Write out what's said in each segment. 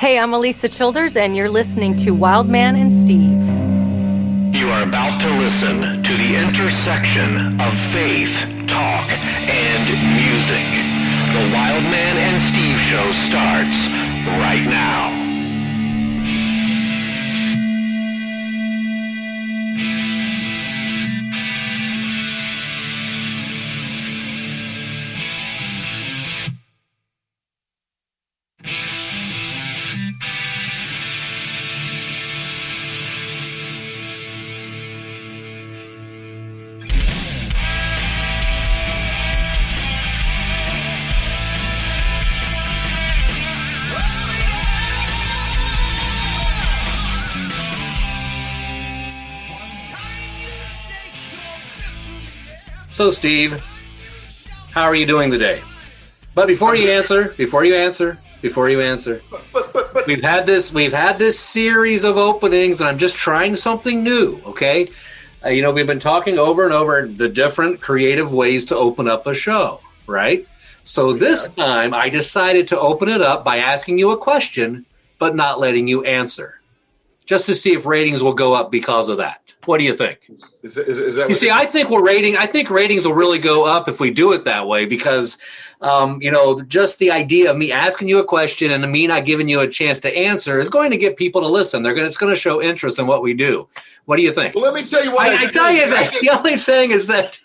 Hey, I'm Elisa Childers, and you're listening to Wildman and Steve. You are about to listen to the intersection of faith, talk, and music. The Wildman and Steve show starts right now. So, Steve, how are you doing today? But before you answer, we've had this series of openings, and I'm just trying something new. Okay, we've been talking over and over the different creative ways to open up a show, right? So this time, I decided to open it up by asking you a question, but not letting you answer, just to see if ratings will go up because of that. What do you think? Is that you see? I think ratings will really go up if we do it that way because, just the idea of me asking you a question and me not giving you a chance to answer is going to get people to listen. It's going to show interest in what we do. What do you think? Well, let me tell you what I tell you that the only thing is that.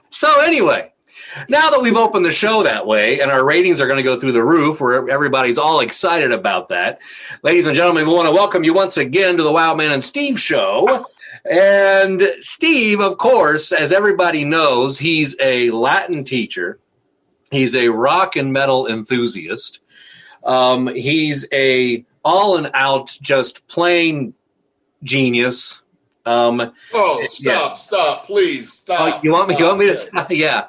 So anyway. Now that we've opened the show that way and our ratings are going to go through the roof where everybody's all excited about that, ladies and gentlemen, we want to welcome you once again to the Wildman and Steve show. And Steve, of course, as everybody knows, he's a Latin teacher. He's a rock and metal enthusiast. He's a all and out, just plain genius. Stop, please, stop. Oh, you want me to stop? Yeah.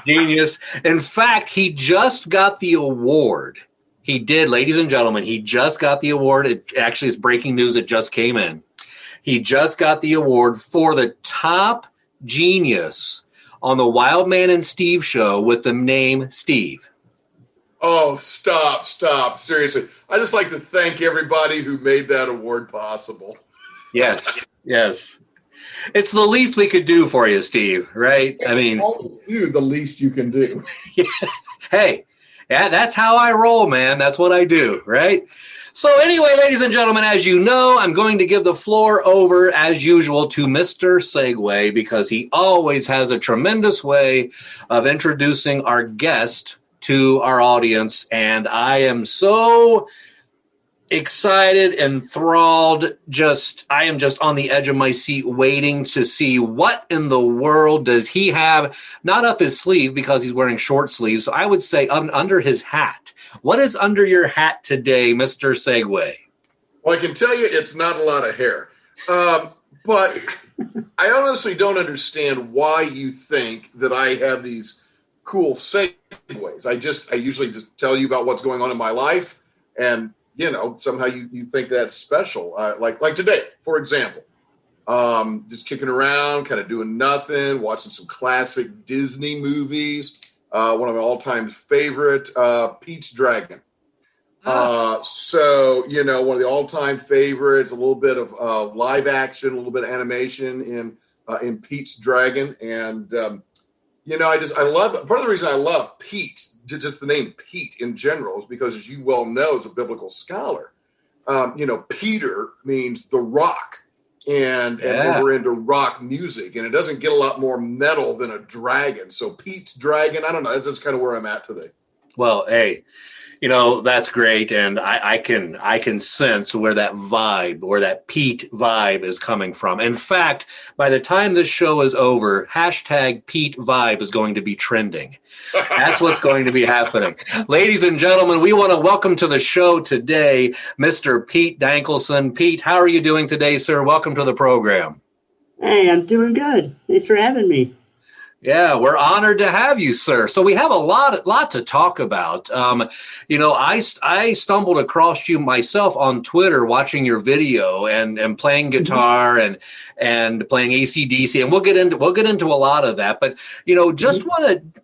Genius. In fact, he just got the award. He did, ladies and gentlemen, he just got the award. It actually is breaking news. It just came in. He just got the award for the top genius on the Wildman and Steve show with the name Steve. Oh, stop. Seriously. I just like to thank everybody who made that award possible. Yes. It's the least we could do for you, Steve, right? I mean, always do the least you can do. Hey, that's how I roll, man. That's what I do, right? So anyway, ladies and gentlemen, as you know, I'm going to give the floor over, as usual, to Mr. Segway because he always has a tremendous way of introducing our guest to our audience, and I am so excited, enthralled, I am just on the edge of my seat waiting to see what in the world does he have, not up his sleeve because he's wearing short sleeves, so I would say under his hat. What is under your hat today, Mr. Segway? Well, I can tell you it's not a lot of hair, but I honestly don't understand why you think that I have these cool segues. I usually just tell you about what's going on in my life, and somehow you think that's special. Like today, for example, just kicking around, kind of doing nothing, watching some classic Disney movies. One of my all-time favorite, Pete's Dragon. So, one of the all-time favorites, a little bit of live action, a little bit of animation in Pete's Dragon. And, I love, part of the reason I love Pete, just the name Pete in general, is because, as you well know, as a biblical scholar, Peter means the rock, and we're into rock music, and it doesn't get a lot more metal than a dragon. So Pete's Dragon, I don't know, that's kind of where I'm at today. Well, hey, that's great, and I can sense where that vibe, where that Pete vibe is coming from. In fact, by the time this show is over, hashtag Pete vibe is going to be trending. That's what's going to be happening. Ladies and gentlemen, we want to welcome to the show today, Mr. Pete Dankelson. Pete, how are you doing today, sir? Welcome to the program. Hey, I'm doing good. Thanks for having me. Yeah, we're honored to have you, sir. So we have a lot to talk about. I stumbled across you myself on Twitter, watching your video and playing guitar and playing AC/DC, and we'll get into a lot of that. But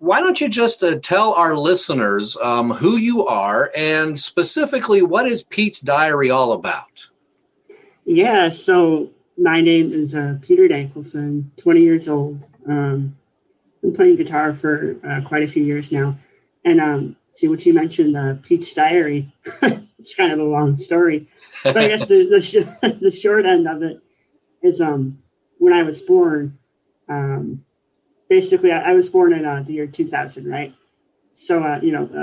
why don't you just tell our listeners who you are and specifically what is Pete's Diary all about? Yeah, so my name is Peter Dankelson, 20 years old. Been playing guitar for quite a few years now. And see what you mentioned, Pete's Diary. It's kind of a long story. But I guess the short end of it is when I was born, basically I was born in the year 2000, right? So,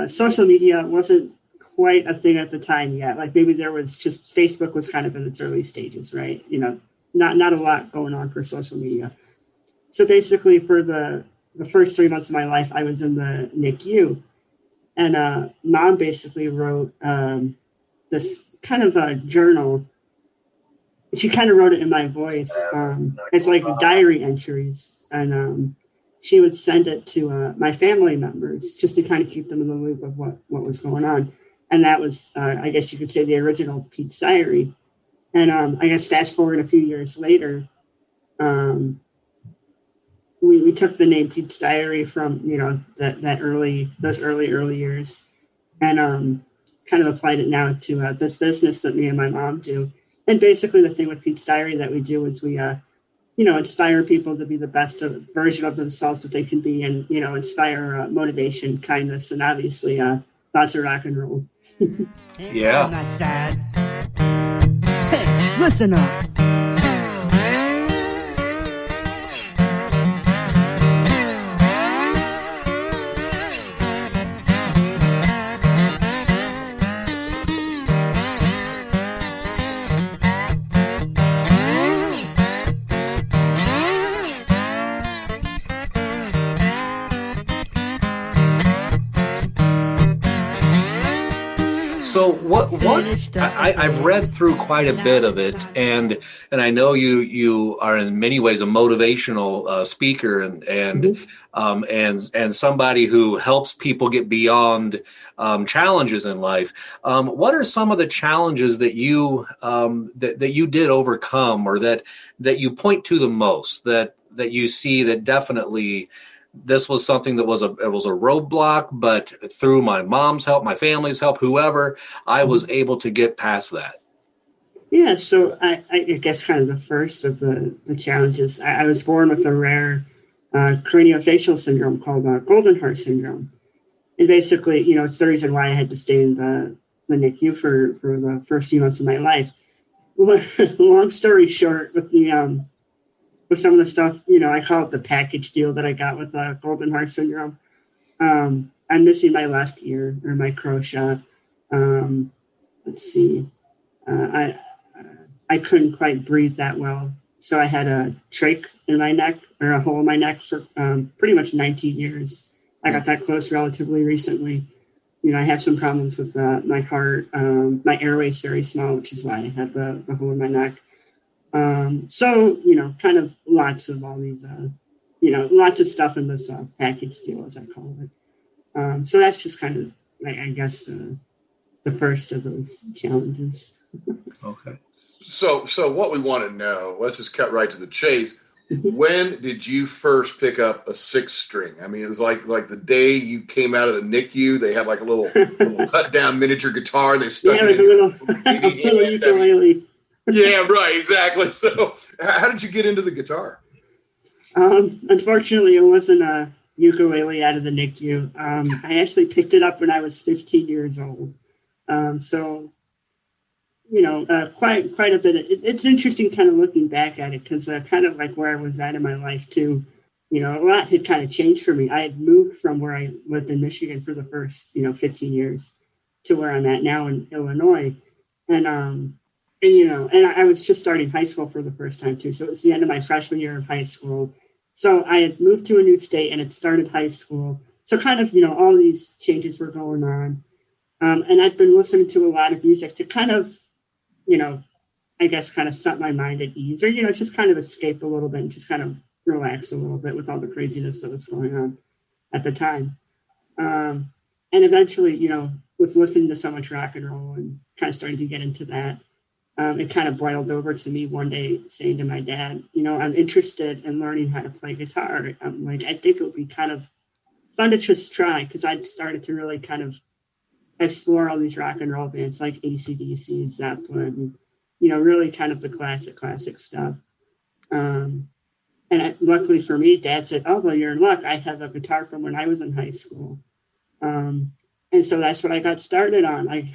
social media wasn't quite a thing at the time yet. Like maybe there was just Facebook was kind of in its early stages, right? Not a lot going on for social media. So basically for the first 3 months of my life, I was in the NICU, and Mom basically wrote this kind of a journal. She kind of wrote it in my voice. It's like diary entries, and she would send it to my family members just to kind of keep them in the loop of what was going on. And that was, I guess you could say, the original Pete's Diary. And I guess fast forward a few years later, we took the name Pete's Diary from, those early years, and kind of applied it now to this business that me and my mom do. And basically the thing with Pete's Diary that we do is we, inspire people to be the best version of themselves that they can be, and, inspire motivation, kindness, and obviously lots of rock and roll. Yeah. I'm not sad. Hey, listen up. So I've read through quite a bit of it, and I know you are in many ways a motivational speaker and somebody who helps people get beyond challenges in life. What are some of the challenges that you that you did overcome, or that you point to the most, that you see that definitely this was something that was a roadblock, but through my mom's help, my family's help, whoever, I was able to get past that? Yeah, so I guess kind of the first of the challenges, I was born with a rare craniofacial syndrome called golden heart syndrome. And basically, it's the reason why I had to stay in the NICU for the first few months of my life. Long story short, with some of the stuff, I call it the package deal that I got with golden heart syndrome. I'm missing my left ear, or my crochet. Let's see. I couldn't quite breathe that well. So I had a trach in my neck, or a hole in my neck, for pretty much 19 years. I got that close relatively recently. I have some problems with my heart. My airway's very small, which is why I have the hole in my neck. So, kind of lots of all these, lots of stuff in this package deal, as I call it. So that's just kind of, I guess, the first of those challenges. Okay. So what we want to know, let's just cut right to the chase. When did you first pick up a six string? I mean, it was like the day you came out of the NICU, they had like a little cut down miniature guitar, and they stuck it in a little ukulele. Yeah, right, exactly. So how did you get into the guitar? Unfortunately, it wasn't a ukulele out of the NICU. I actually picked it up when I was 15 years old. So, quite a bit. It's interesting kind of looking back at it, because kind of like where I was at in my life too, a lot had kind of changed for me. I had moved from where I lived in Michigan for the first, 15 years to where I'm at now in Illinois. And I was just starting high school for the first time too. So it was the end of my freshman year of high school. So I had moved to a new state and had started high school. So kind of, all these changes were going on. And I'd been listening to a lot of music to kind of, I guess kind of set my mind at ease, or, just kind of escape a little bit and just kind of relax a little bit with all the craziness that was going on at the time. And eventually, with listening to so much rock and roll and kind of starting to get into that, it kind of boiled over to me one day saying to my dad, I'm interested in learning how to play guitar. I'm like, I think it would be kind of fun to just try, because I'd started to really kind of explore all these rock and roll bands like AC/DC, Zeppelin, really kind of the classic stuff. And luckily for me, Dad said, oh, well, you're in luck. I have a guitar from when I was in high school. And so that's what I got started on.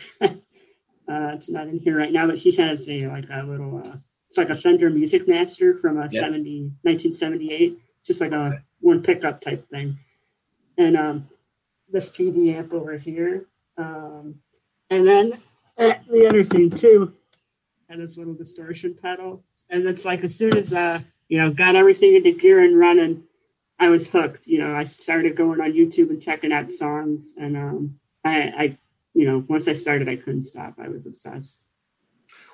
It's not in here right now, but he has a little, it's like a Fender Music Master from 1978, just like a one pickup type thing. And this PD amp over here. And then the other thing too, and this little distortion pedal. And it's like as soon as got everything into gear and running, I was hooked. I started going on YouTube and checking out songs, and I once I started, I couldn't stop. I was obsessed.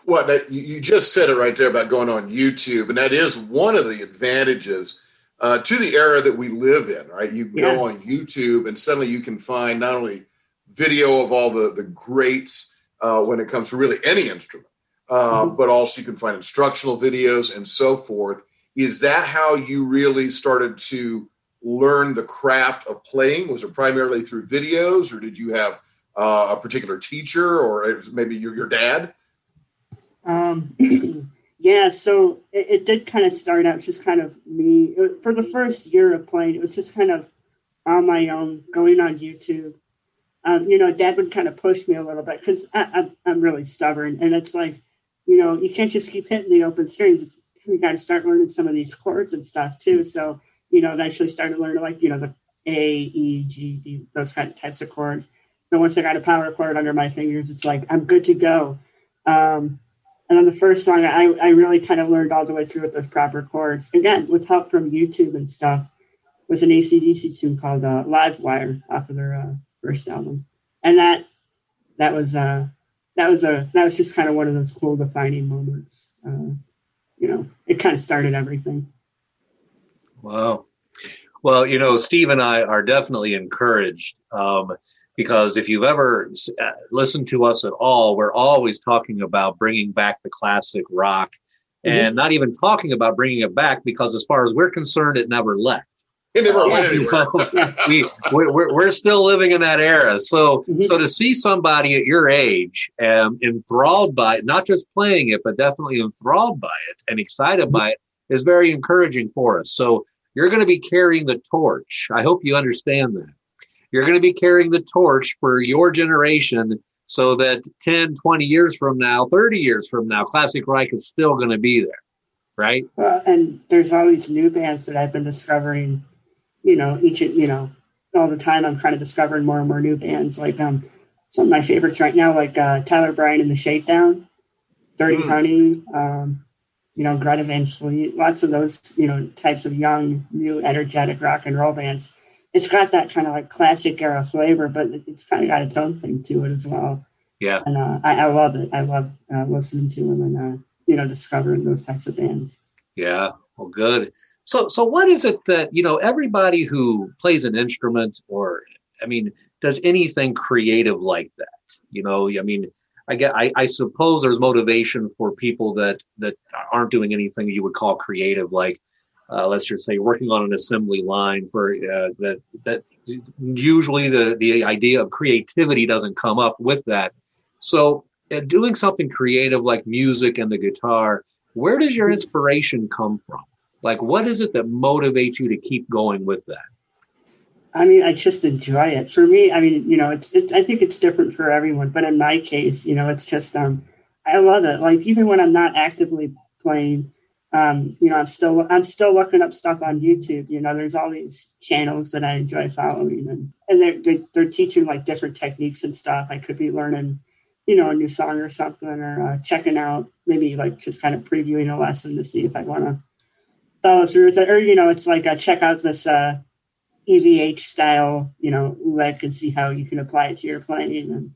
Well, you just said it right there about going on YouTube, and that is one of the advantages to the era that we live in, right? You go on YouTube, and suddenly you can find not only video of all the greats when it comes to really any instrument, but also you can find instructional videos and so forth. Is that how you really started to learn the craft of playing? Was it primarily through videos, or did you have a particular teacher, or maybe your dad? Yeah, so it did kind of start out just kind of me. For the first year of playing, it was just kind of on my own, going on YouTube. Dad would kind of push me a little bit because I'm really stubborn. And it's like, you can't just keep hitting the open strings. We got to start learning some of these chords and stuff too. So, eventually started learning the A, E, G, D, those kind of types of chords. But once I got a power chord under my fingers, it's like, I'm good to go. And on the first song, I really kind of learned all the way through with those proper chords. Again, with help from YouTube and stuff, was an AC/DC tune called Live Wire off of their first album. And that was just kind of one of those cool defining moments. It kind of started everything. Wow. Well, Steve and I are definitely encouraged because if you've ever listened to us at all, we're always talking about bringing back the classic rock and not even talking about bringing it back because as far as we're concerned, it never left. It never went anywhere. We're still living in that era. So to see somebody at your age enthralled by it, not just playing it, but definitely enthralled by it and excited by it is very encouraging for us. So you're going to be carrying the torch. I hope you understand that. You're going to be carrying the torch for your generation so that 10, 20 years from now, 30 years from now, classic rock is still going to be there, right? And there's all these new bands that I've been discovering, all the time. I'm kind of discovering more and more new bands. Like some of my favorites right now, like Tyler Bryant and the Shakedown, Dirty Honey, Greta Van Fleet, lots of those, types of young, new, energetic rock and roll bands. It's got that kind of like classic era flavor, but it's kind of got its own thing to it as well. Yeah. And I love it. I love listening to them and, discovering those types of bands. Yeah. Well, good. So what is it that, everybody who plays an instrument does anything creative like that? I suppose there's motivation for people that aren't doing anything you would call creative, like let's just say working on an assembly line for that usually the idea of creativity doesn't come up with that. So doing something creative like music and the guitar, where does your inspiration come from? Like, what is it that motivates you to keep going with that? I just enjoy it. For me, it's I think it's different for everyone, but in my case, it's just, I love it. Like, even when I'm not actively playing, I'm still looking up stuff on YouTube. There's all these channels that I enjoy following and they're teaching like different techniques and stuff. I could be learning, a new song or something, or checking out, maybe like just kind of previewing a lesson to see if I want to follow through with it. Or, it's like, check out this, EVH style, lick and see how you can apply it to your playing. And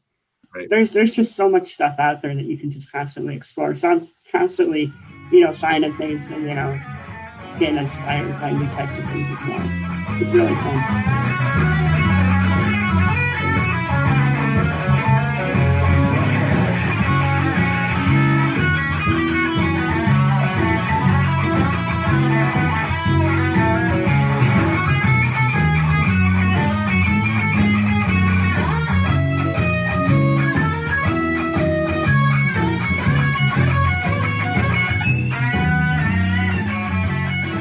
right. There's just so much stuff out there that you can just constantly explore. So I'm constantly, finding things and, getting inspired by new types of things as well. It's really fun.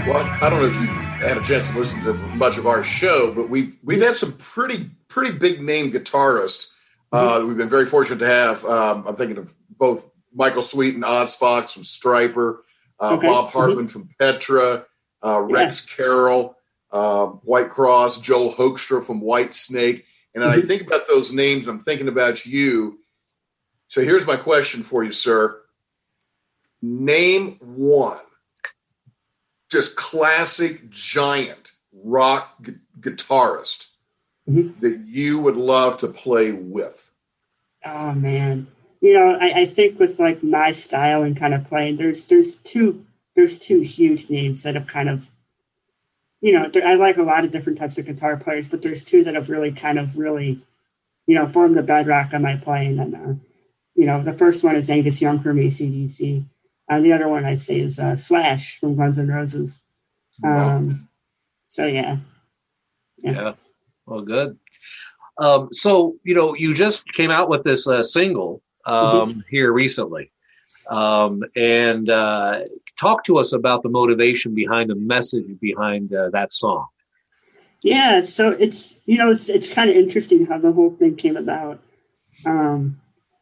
Well, I don't know if you've had a chance to listen to much of our show, but we've had some pretty big name guitarists that we've been very fortunate to have. I'm thinking of both Michael Sweet and Oz Fox from Stryper, Bob Hartman from Petra, Rex Carroll, White Cross, Joel Hoekstra from White Snake. And I think about those names, and I'm thinking about you. So here's my question for you, sir. Name one just classic giant rock guitarist that you would love to play with. Oh man, I think with like my style and kind of playing, there's two huge names that have kind of, I like a lot of different types of guitar players, but there's two that have really formed the bedrock of my playing. And the first one is Angus Young from AC/DC. The other one I'd say is Slash from Guns N' Roses. So yeah. Well, good. So you just came out with this single here recently, and talk to us about the motivation behind the message behind that song. Yeah, so it's kind of interesting how the whole thing came about.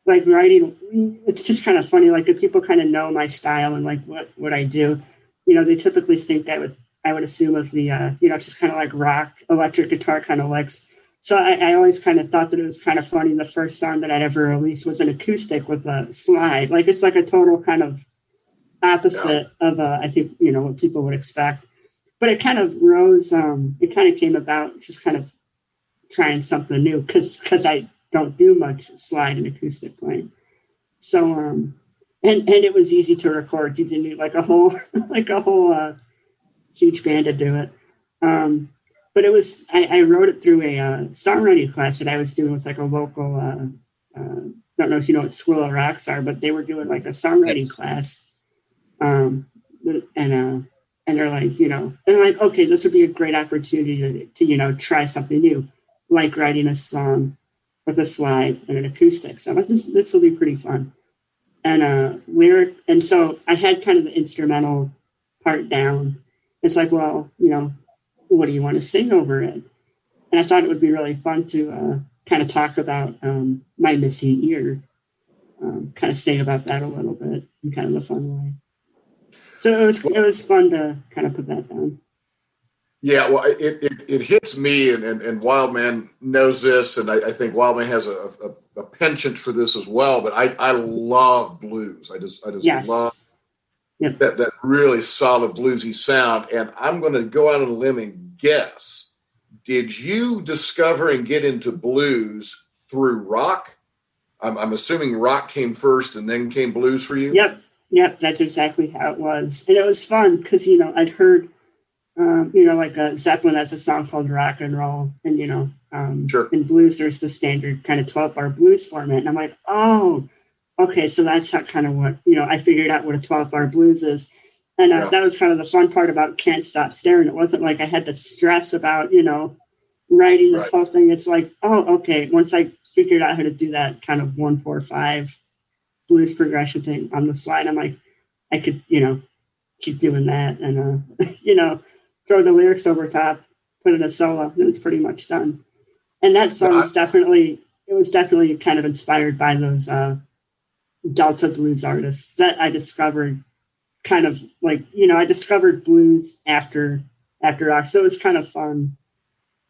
Like writing, it's just kind of funny. Like if people kind of know my style and like what I do, they typically think that I would assume of the just kind of like rock electric guitar kind of licks. So I always kind of thought that it was kind of funny. The first song that I'd ever released was an acoustic with a slide. Like it's like a total kind of opposite of I think what people would expect. But it kind of rose. It kind of came about just kind of trying something new because I don't do much slide and acoustic playing. So and it was easy to record. You didn't need like a whole huge band to do it. But it was I wrote it through a songwriting class that I was doing with like a local don't know if you know what Squilla Rocks are, but they were doing like a songwriting class. And they're like, and I'm like, okay, this would be a great opportunity to try something new, like writing a song with a slide and an acoustic. So I'm like, this will be pretty fun. And and so I had kind of the instrumental part down. It's like, well, what do you want to sing over it? And I thought it would be really fun to kind of talk about my missing ear, kind of sing about that a little bit in kind of a fun way. So it was fun to kind of put that down. Yeah, well, it hits me, and Wildman knows this, and I think Wildman has a penchant for this as well. But I love blues. I just love that really solid bluesy sound. And I'm going to go out on a limb and guess: did you discover and get into blues through rock? I'm assuming rock came first, and then came blues for you. Yep, that's exactly how it was, and it was fun because I'd heard. Like Zeppelin has a song called Rock and Roll, and sure. In blues there's the standard kind of 12-bar blues format, and I'm like, oh, okay, so that's how kind of what I figured out what a 12-bar blues is, and that was kind of the fun part about Can't Stop Staring. It wasn't like I had to stress about writing this whole thing. It's like, oh, okay, once I figured out how to do that kind of 1-4-5 blues progression thing on the slide, I'm like, I could keep doing that and throw the lyrics over top, put in a solo, and it's pretty much done. And that song was definitely kind of inspired by those Delta blues artists that I discovered kind of like, I discovered blues after rock. So it was kind of fun,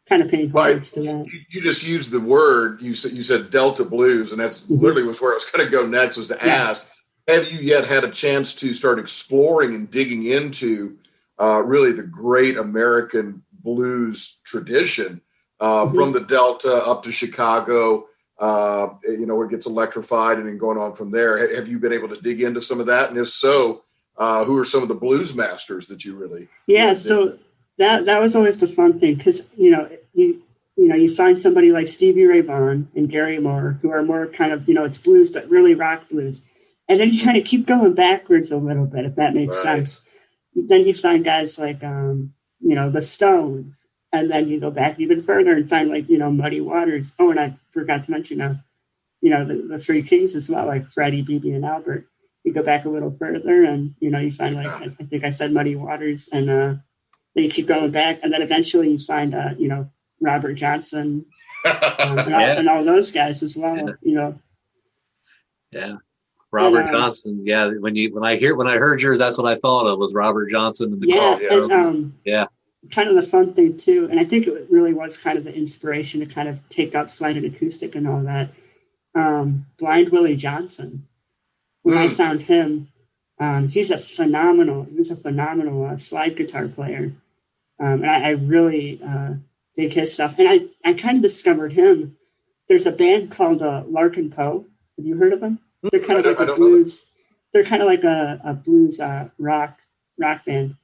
kind of paying homage to that. You just used the word, you said Delta blues, and that's literally was where I was going to go next, was to ask, have you yet had a chance to start exploring and digging into really the great American blues tradition from the Delta up to Chicago, where it gets electrified and then going on from there? Have you been able to dig into some of that? And if so, Who are some of the blues masters that you really? Yeah, really so that was always the fun thing because you find somebody like Stevie Ray Vaughan and Gary Moore who are more kind of it's blues but really rock blues, and then you kind of keep going backwards a little bit if that makes sense. Then you find guys like the Stones, and then you go back even further and find like Muddy Waters. Oh, and I forgot to mention the Three Kings as well, like Freddie, Beebe, and Albert. You go back a little further and you find like I think I said Muddy Waters, and then you keep going back, and then eventually you find Robert Johnson and all those guys as well. Yeah. Robert Johnson. Yeah. When I heard yours, that's what I thought of was Robert Johnson and the Call. Kind of the fun thing too, and I think it really was kind of the inspiration to kind of take up slide and acoustic and all that. Blind Willie Johnson. When I found him, he was a phenomenal slide guitar player. And I really dig his stuff. And I kind of discovered him. There's a band called Larkin Poe. Have you heard of them? They're kind of like a blues. They're kind of like a blues rock band.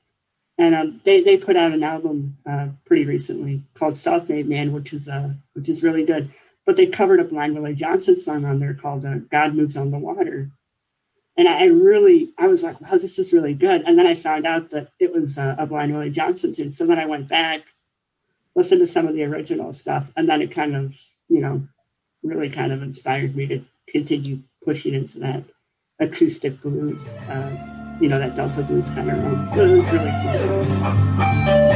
And they put out an album pretty recently called Self-Made Man, which is really good. But they covered a Blind Willie Johnson song on there called God Moves on the Water. And I was like, wow, this is really good. And then I found out that it was a Blind Willie Johnson tune. So then I went back, listened to some of the original stuff. And then it kind of, really kind of inspired me to continue pushing into that acoustic blues, that Delta blues kind of realm. It was really cool.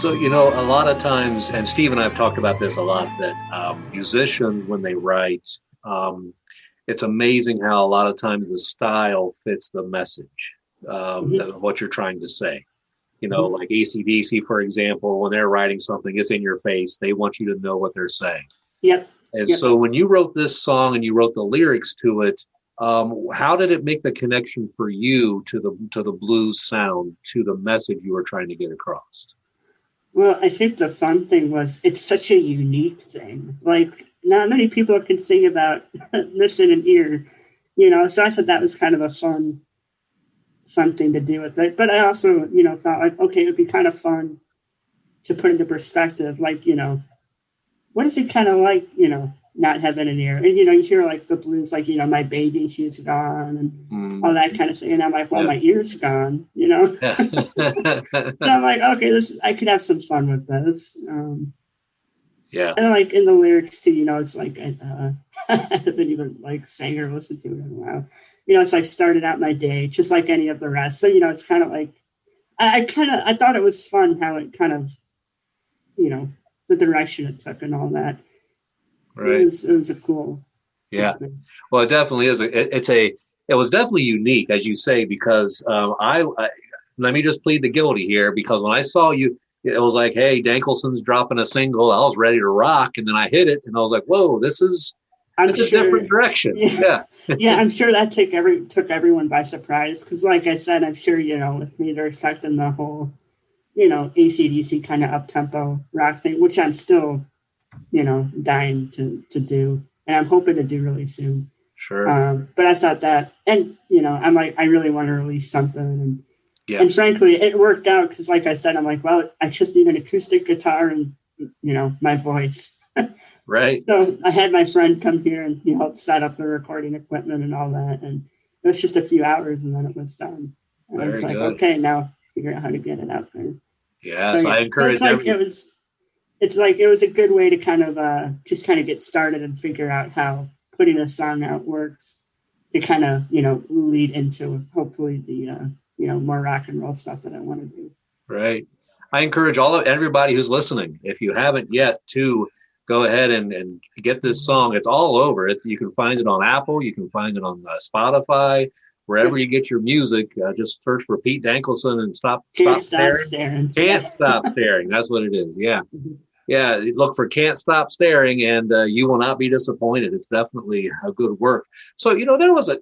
So, a lot of times, and Steve and I have talked about this a lot, that musicians, when they write, it's amazing how a lot of times the style fits the message of what you're trying to say. Like AC/DC, for example, when they're writing something, it's in your face. They want you to know what they're saying. Yep. And so when you wrote this song and you wrote the lyrics to it, how did it make the connection for you to the blues sound, to the message you were trying to get across? Well, I think the fun thing was it's such a unique thing. Like, not many people can sing about listen and ear, so I thought that was kind of a fun thing to do with it. But I also, thought like, okay, it would be kind of fun to put into perspective, like, what is it kind of like, not having an ear? And, you hear like the blues, like, my baby, she's gone and all that kind of thing. And I'm like, well, my ear's gone, So I'm like, okay, I could have some fun with this. And like in the lyrics too, it's like, I haven't even like sang or listened to it in a while. It's like started out my day just like any of the rest. So, it's kind of like, I thought it was fun how it kind of, the direction it took and all that. Right. It was a cool. Thing. Well, it definitely is. It was definitely unique, as you say, because I let me just plead the guilty here, because when I saw you, it was like, hey, Dankelson's dropping a single. I was ready to rock, and then I hit it, and I was like, whoa, this is a different direction. Yeah. I'm sure that took everyone by surprise, because like I said, I'm sure, with me, they're expecting the whole, AC/DC kind of up-tempo rock thing, which I'm still, dying to do, and I'm hoping to do really soon. Sure. But I thought that, and, I'm like, I really want to release something. And frankly, it worked out because, like I said, I'm like, well, I just need an acoustic guitar and, my voice. Right. So I had my friend come here and he helped set up the recording equipment and all that. And it was just a few hours and then it was done. And I was like, okay, now figure out how to get it out there. Yes, so, I encourage everyone. It was a good way to kind of just kind of get started and figure out how putting a song out works to kind of, lead into hopefully the, more rock and roll stuff that I want to do. Right. I encourage everybody who's listening, if you haven't yet, to go ahead and get this song. It's all over. You can find it on Apple. You can find it on Spotify, wherever you get your music. Just search for Pete Dankelson and Can't Stop Staring. Can't Stop Staring. That's what it is. Yeah. Yeah. Look for Can't Stop Staring, and you will not be disappointed. It's definitely a good work. So,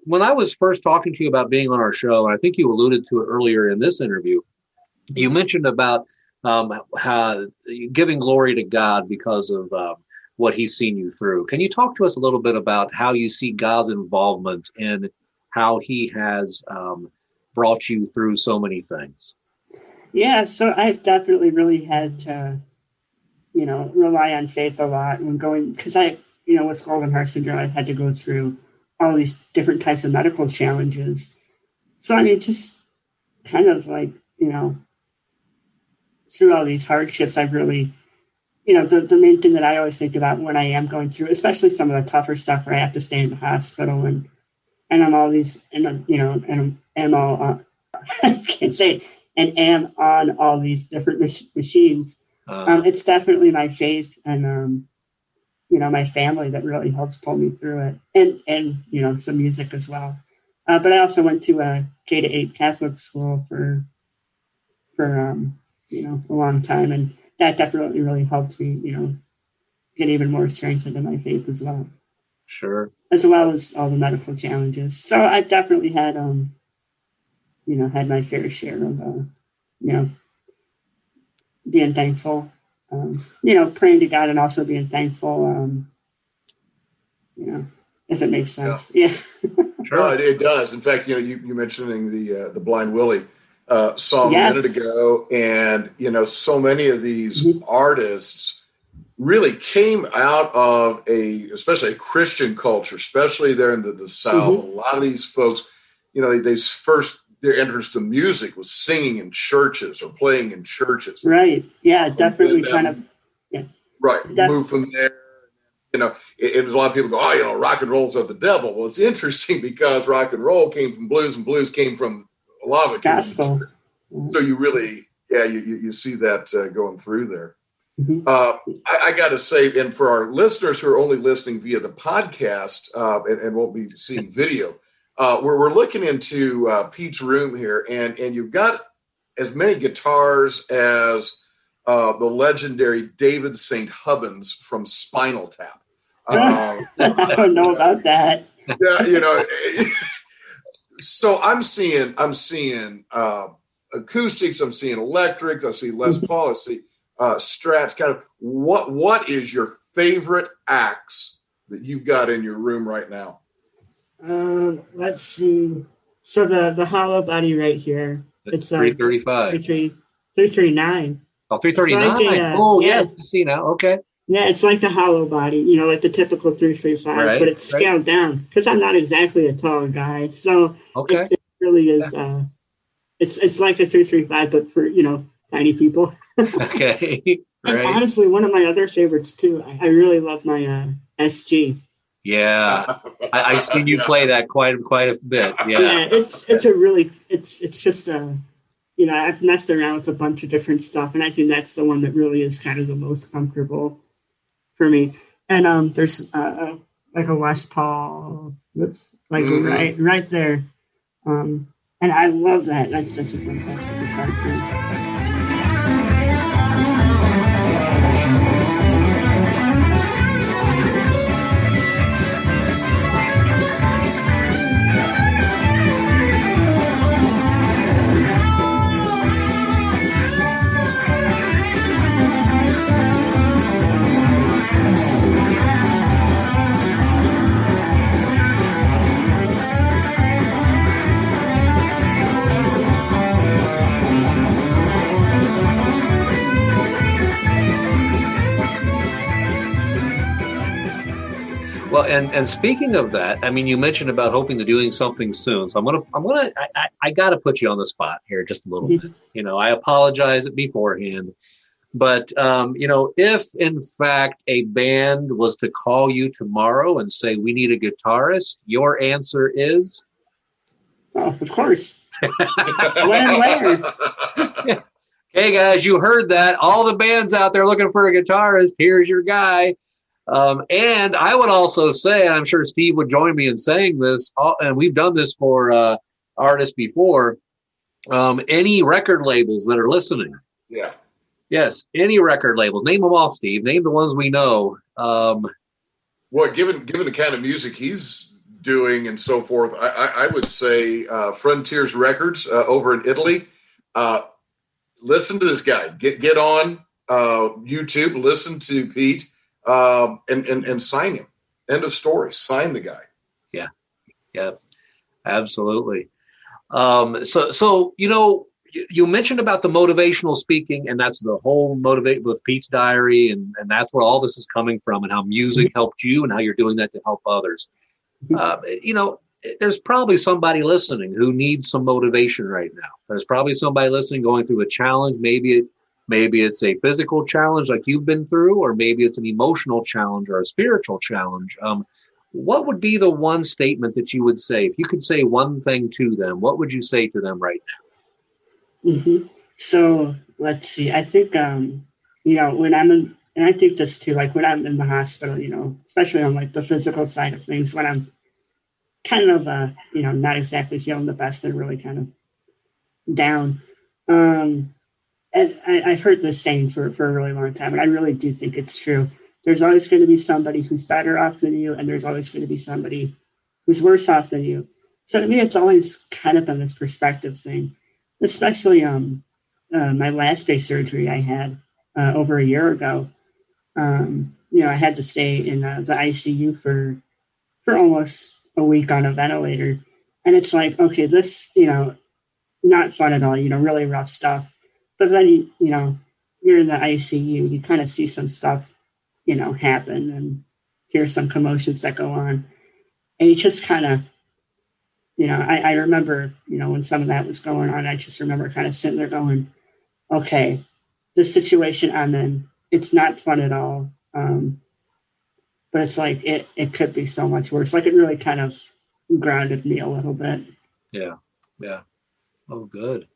when I was first talking to you about being on our show, and I think you alluded to it earlier in this interview, you mentioned about how giving glory to God because of what he's seen you through. Can you talk to us a little bit about how you see God's involvement in how he has brought you through so many things? Yeah, so I've definitely really had to, rely on faith a lot when going, because with Golden Heart Syndrome, I've had to go through all these different types of medical challenges. So, just kind of like, through all these hardships, I've really, the main thing that I always think about when I am going through, especially some of the tougher stuff where I have to stay in the hospital and I'm all these, and I'm all, I can't say it, and am on all these different machines. It's definitely my faith and, my family that really helps pull me through it, and some music as well. But I also went to a K-8 Catholic school for a long time, and that definitely really helped me, get even more strength into my faith as well. Sure. As well as all the medical challenges. So I definitely had, had my fair share of, being thankful, praying to God and also being thankful, if it makes sense. Yeah. Sure. No, it does. In fact, you mentioning the Blind Willie song a minute ago, and so many of these artists really came out of especially a Christian culture, especially there in the South. A lot of these folks, their entrance to music was singing in churches or playing in churches. Right. Yeah, definitely Right. Move from there. It was a lot of people go, rock and roll's of the devil. Well, it's interesting because rock and roll came from blues, and blues came from a lot of it. Gospel. So you really, you see that going through there. Mm-hmm. I got to say, and for our listeners who are only listening via the podcast and won't be seeing video, we're looking into Pete's room here, and you've got as many guitars as the legendary David St. Hubbins from Spinal Tap. I don't know about that. Yeah, so I'm seeing acoustics, I'm seeing electrics, I see Les Paul, I see Strats. Kind of what is your favorite axe that you've got in your room right now? Let's see. So the hollow body right here. It's 335. 339. Oh, 339. Yes. I see now. Okay. Yeah, it's like the hollow body, like the typical 335, right, but it's scaled down because I'm not exactly a tall guy. So it really is. It's like a 335, but for tiny people. Okay. And right. honestly, one of my other favorites too. I really love my SG. Yeah, I've seen you play that quite a bit. Yeah, it's just I've messed around with a bunch of different stuff, and I think that's the one that really is kind of the most comfortable for me. And there's like a Les Paul that's like right there, and I love that. That's a fantastic guitar too. Well, and speaking of that, I mean, you mentioned about hoping to doing something soon. So I got to put you on the spot here just a little bit. I apologize beforehand, but if in fact a band was to call you tomorrow and say we need a guitarist, your answer is? Oh, of course. When and where? Hey guys, you heard that. All the bands out there looking for a guitarist, here's your guy. And I would also say, I'm sure Steve would join me in saying this, and we've done this for artists before, any record labels that are listening. Yeah. Yes, any record labels. Name them off, Steve. Name the ones we know. Well, given the kind of music he's doing and so forth, I would say Frontiers Records over in Italy. Listen to this guy. Get on YouTube. Listen to Pete and sign him. End of story. Sign the guy. Yeah, absolutely. So you mentioned about the motivational speaking, and that's the whole motivate with Pete's Diary, and that's where all this is coming from, and how music helped you, and how you're doing that to help others. There's probably somebody listening who needs some motivation right now. There's probably somebody listening going through a challenge. Maybe it's a physical challenge like you've been through, or maybe it's an emotional challenge or a spiritual challenge. What would be the one statement that you would say, if you could say one thing to them, what would you say to them right now? Mm-hmm. So let's see. I think, when I'm in, and I think this too, like when I'm in the hospital, especially on like the physical side of things, when I'm kind of, not exactly feeling the best and really kind of down. And I've heard this saying for a really long time, and I really do think it's true. There's always going to be somebody who's better off than you, and there's always going to be somebody who's worse off than you. So to me, it's always kind of been this perspective thing, especially my last day surgery I had over a year ago. I had to stay in the ICU for almost a week on a ventilator. And it's like, okay, this, not fun at all, really rough stuff. But then, you're in the ICU, you kind of see some stuff, happen and hear some commotions that go on. And you just kind of, I remember, when some of that was going on, I just remember kind of sitting there going, okay, this situation I'm in, it's not fun at all. But it's like, it could be so much worse. Like it really kind of grounded me a little bit. Yeah. Oh, good.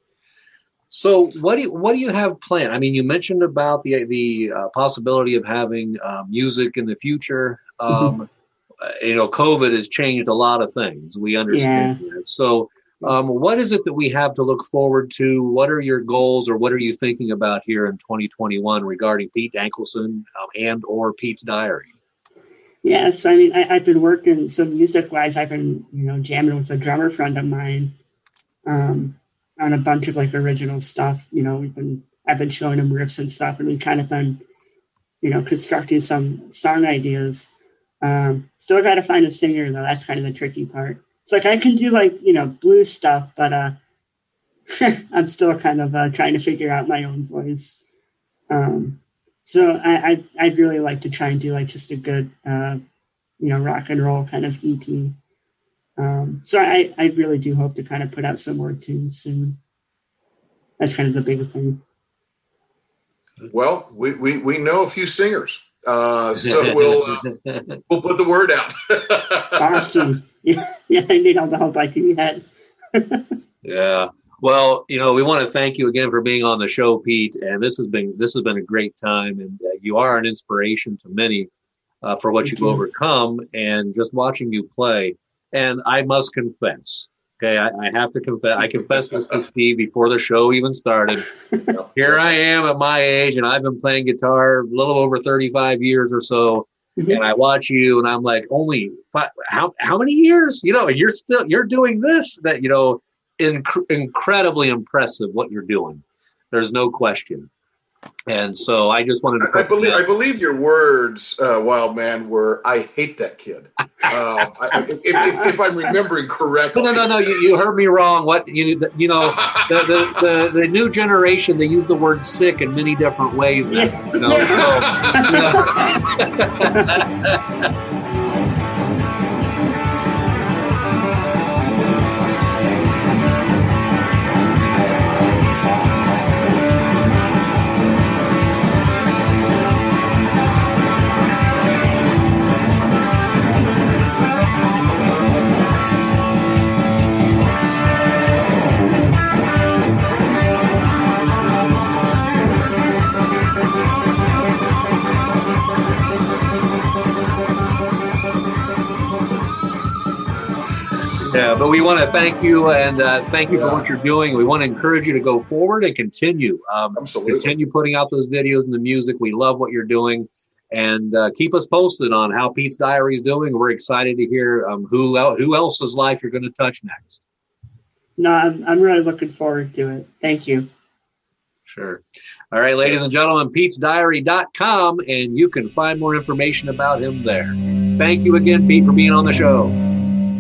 So what do you have planned? I mean, you mentioned about the possibility of having music in the future. COVID has changed a lot of things. We understand that. So what is it that we have to look forward to? What are your goals, or what are you thinking about here in 2021 regarding Pete Dankelson and or Pete's Diary? Yes, I mean, I've been working, so music-wise, I've been, jamming with a drummer friend of mine on a bunch of like original stuff. I've been showing him riffs and stuff, and we've kind of been, constructing some song ideas. Still got to find a singer, though. That's kind of the tricky part. It's like I can do like, blues stuff, but I'm still kind of trying to figure out my own voice. So I'd really like to try and do like just a good, rock and roll kind of EP. So I really do hope to kind of put out some more tunes soon. That's kind of the big thing. Well, we know a few singers, so we'll put the word out. Awesome. Yeah, I need all the help I can get. Yeah. Well, we want to thank you again for being on the show, Pete. And this has been a great time, and you are an inspiration to many for what you've overcome, and just watching you play. And I must confess, okay, I have to confess. I confessed this to Steve before the show even started. Here I am at my age, and I've been playing guitar a little over 35 years or so. And I watch you, and I'm like, only how many years? You're doing this. That incredibly impressive what you're doing. There's no question. And so I just wanted to. I believe your words, Wild Man, were "I hate that kid." If I'm remembering correctly. No. You heard me wrong. What the new generation, they use the word "sick" in many different ways now. Yeah, but we want to thank you and thank you for what you're doing. We want to encourage you to go forward and continue. Absolutely. Continue putting out those videos and the music. We love what you're doing. And keep us posted on how Pete's Diary is doing. We're excited to hear who else's life you're going to touch next. No, I'm really looking forward to it. Thank you. Sure. All right, ladies and gentlemen, Pete'sDiary.com, and you can find more information about him there. Thank you again, Pete, for being on the show.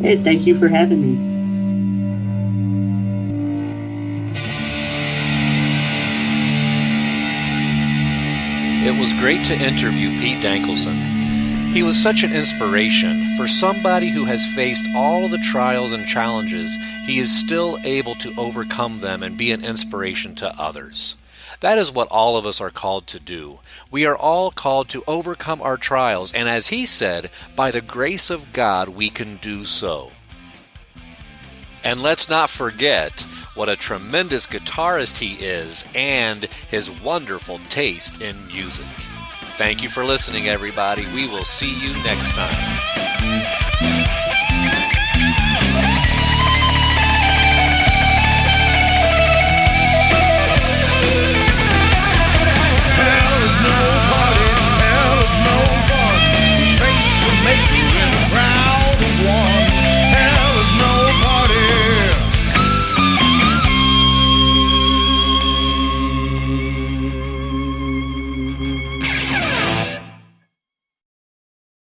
Hey, thank you for having me. It was great to interview Pete Dankelson. He was such an inspiration. For somebody who has faced all the trials and challenges, he is still able to overcome them and be an inspiration to others. That is what all of us are called to do. We are all called to overcome our trials, and as he said, by the grace of God we can do so. And let's not forget what a tremendous guitarist he is and his wonderful taste in music. Thank you for listening, everybody. We will see you next time.